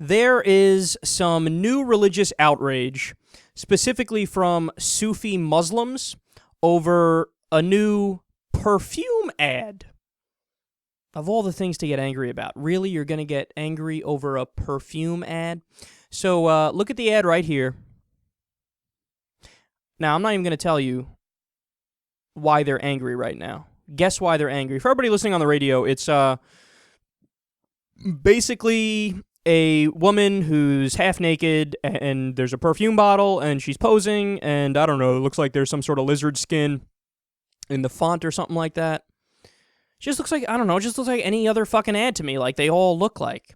There is some new religious outrage, specifically from Sufi Muslims, over a new perfume ad. Of all the things to get angry about, really, you're going to get angry over a perfume ad? So look at the ad right here. Now, I'm not even going to tell you why they're angry right now. Guess why they're angry. For everybody listening on the radio, it's basically a woman who's half naked, and there's a perfume bottle, and she's posing, and I don't know, it looks like there's some sort of lizard skin in the font or something like that. Just looks like, I don't know, it just looks like any other fucking ad to me, like they all look like.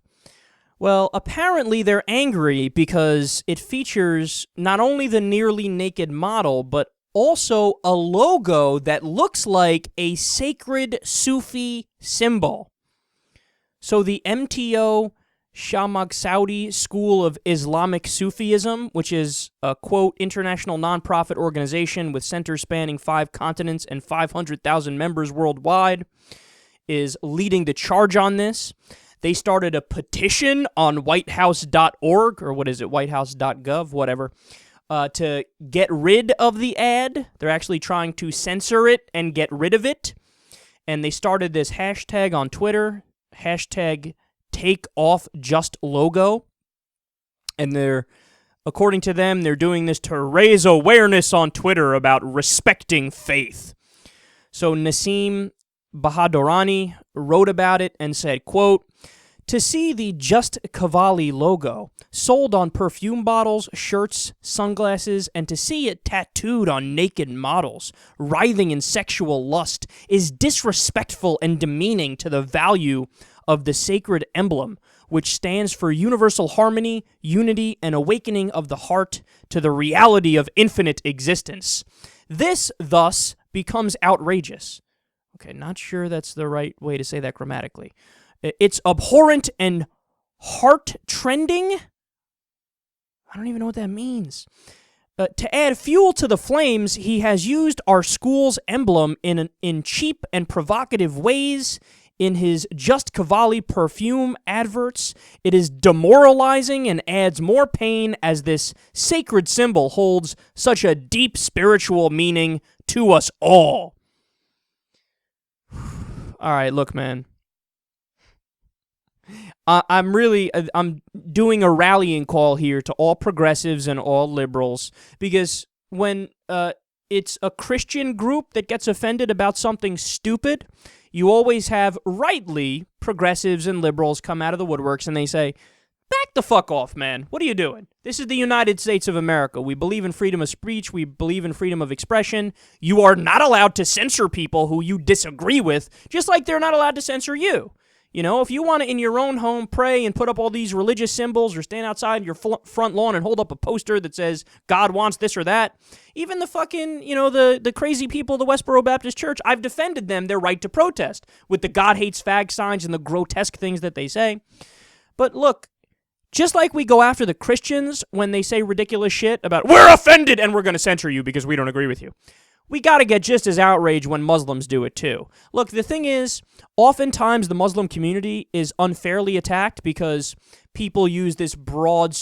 Well, apparently they're angry because it features not only the nearly naked model, but also a logo that looks like a sacred Sufi symbol. So the MTO Shamaghsaudi School of Islamic Sufism, which is a, quote, international nonprofit organization with centers spanning 5 continents and 500,000 members worldwide, is leading the charge on this. They started a petition on whitehouse.org, or what is it, whitehouse.gov, whatever, to get rid of the ad. They're actually trying to censor it and get rid of it. And they started this hashtag on Twitter, hashtag Take Off Just Logo, and they're, according to them, they're doing this to raise awareness on Twitter about respecting faith. So Nassim Bahadorani wrote about it and said, quote, "To see the Just Cavalli logo sold on perfume bottles, shirts, sunglasses, and to see it tattooed on naked models, writhing in sexual lust, is disrespectful and demeaning to the value of the sacred emblem, which stands for universal harmony, unity, and awakening of the heart to the reality of infinite existence. This, thus, becomes outrageous." Okay, not sure that's the right way to say that grammatically. It's abhorrent and heart-trending? I don't even know what that means. To add fuel to the flames, he has used our school's emblem in cheap and provocative ways in his Just Cavalli perfume adverts. It is demoralizing and adds more pain as this sacred symbol holds such a deep spiritual meaning to us all. All right, look, man. I'm doing a rallying call here to all progressives and all liberals, because when it's a Christian group that gets offended about something stupid, you always have, rightly, progressives and liberals come out of the woodworks and they say, back the fuck off, man. What are you doing? This is the United States of America. We believe in freedom of speech. We believe in freedom of expression. You are not allowed to censor people who you disagree with, just like they're not allowed to censor you. You know, if you want to, in your own home, pray and put up all these religious symbols or stand outside your front lawn and hold up a poster that says God wants this or that, even the fucking, the crazy people of the Westboro Baptist Church, I've defended them, their right to protest with the God hates fag signs and the grotesque things that they say. But look, just like we go after the Christians when they say ridiculous shit about, we're offended and we're going to censor you because we don't agree with you, we got to get just as outraged when Muslims do it too. Look, the thing is, oftentimes the Muslim community is unfairly attacked because people use these broad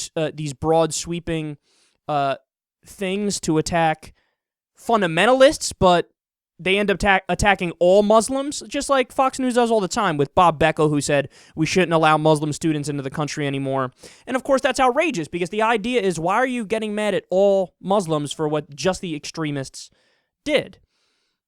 sweeping things to attack fundamentalists, but they end up attacking all Muslims, just like Fox News does all the time with Bob Beckel, who said we shouldn't allow Muslim students into the country anymore. And of course, that's outrageous because the idea is, why are you getting mad at all Muslims for what just the extremists did?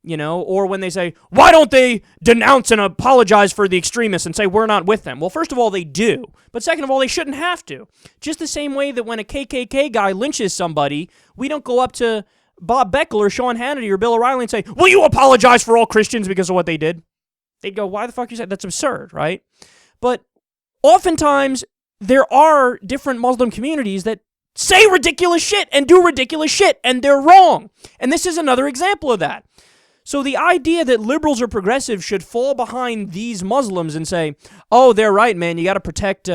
Or when they say, why don't they denounce and apologize for the extremists and say we're not with them? Well, first of all, they do. But second of all, they shouldn't have to. Just the same way that when a KKK guy lynches somebody, we don't go up to Bob Beckel or Sean Hannity or Bill O'Reilly and say, will you apologize for all Christians because of what they did? They'd go, why the fuck you say that? That's absurd, right? But oftentimes, there are different Muslim communities that say ridiculous shit and do ridiculous shit, and they're wrong. And this is another example of that. So the idea that liberals or progressives should fall behind these Muslims and say, oh, they're right, man, you got to protect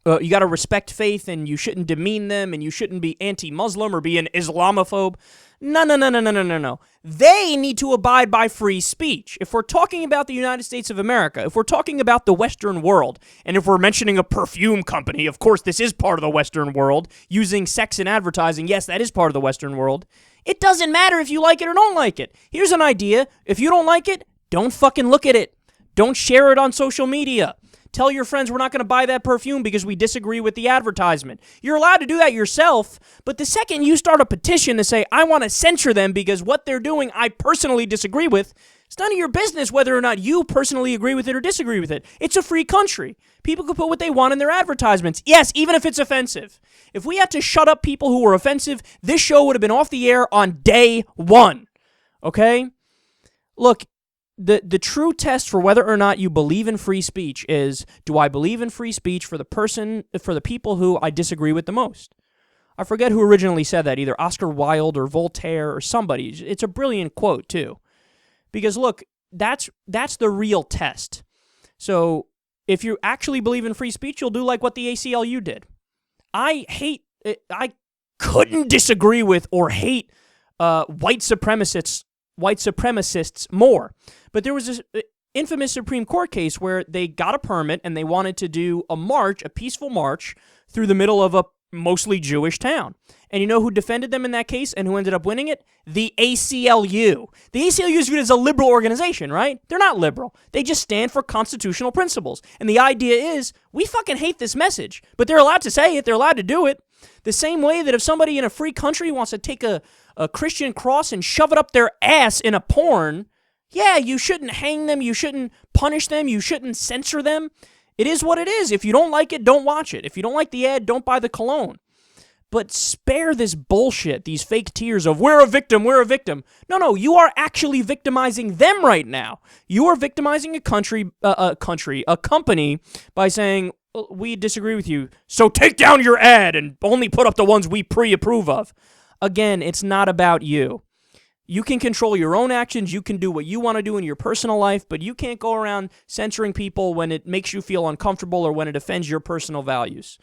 You got to respect faith, and you shouldn't demean them, and you shouldn't be anti-Muslim or be an Islamophobe. No. They need to abide by free speech. If we're talking about the United States of America, if we're talking about the Western world, and if we're mentioning a perfume company, of course this is part of the Western world, using sex in advertising, yes, that is part of the Western world. It doesn't matter if you like it or don't like it. Here's an idea. If you don't like it, don't fucking look at it. Don't share it on social media. Tell your friends we're not going to buy that perfume because we disagree with the advertisement. You're allowed to do that yourself, but the second you start a petition to say, I want to censor them because what they're doing I personally disagree with, it's none of your business whether or not you personally agree with it or disagree with it. It's a free country. People can put what they want in their advertisements. Yes, even if it's offensive. If we had to shut up people who were offensive, this show would have been off the air on day one. Okay? Look, The true test for whether or not you believe in free speech is, do I believe in free speech for the people who I disagree with the most? I forget who originally said that, either Oscar Wilde or Voltaire or somebody. It's a brilliant quote, too. Because, look, that's the real test. So, if you actually believe in free speech, you'll do like what the ACLU did. I couldn't disagree with or hate white supremacists more. But there was this infamous Supreme Court case where they got a permit and they wanted to do a peaceful march through the middle of a mostly Jewish town. And you know who defended them in that case and who ended up winning it? The ACLU. The ACLU is viewed as a liberal organization, right? They're not liberal. They just stand for constitutional principles. And the idea is, we fucking hate this message, but they're allowed to say it. They're allowed to do it. The same way that if somebody in a free country wants to take a Christian cross and shove it up their ass in a porn, yeah, you shouldn't hang them, you shouldn't punish them, you shouldn't censor them. It is what it is. If you don't like it, don't watch it. If you don't like the ad, don't buy the cologne. But spare this bullshit, these fake tears of, we're a victim. No, you are actually victimizing them right now. You are victimizing a company by saying, we disagree with you, so take down your ad and only put up the ones we pre-approve of. Again, it's not about you. You can control your own actions, you can do what you want to do in your personal life, but you can't go around censoring people when it makes you feel uncomfortable or when it offends your personal values.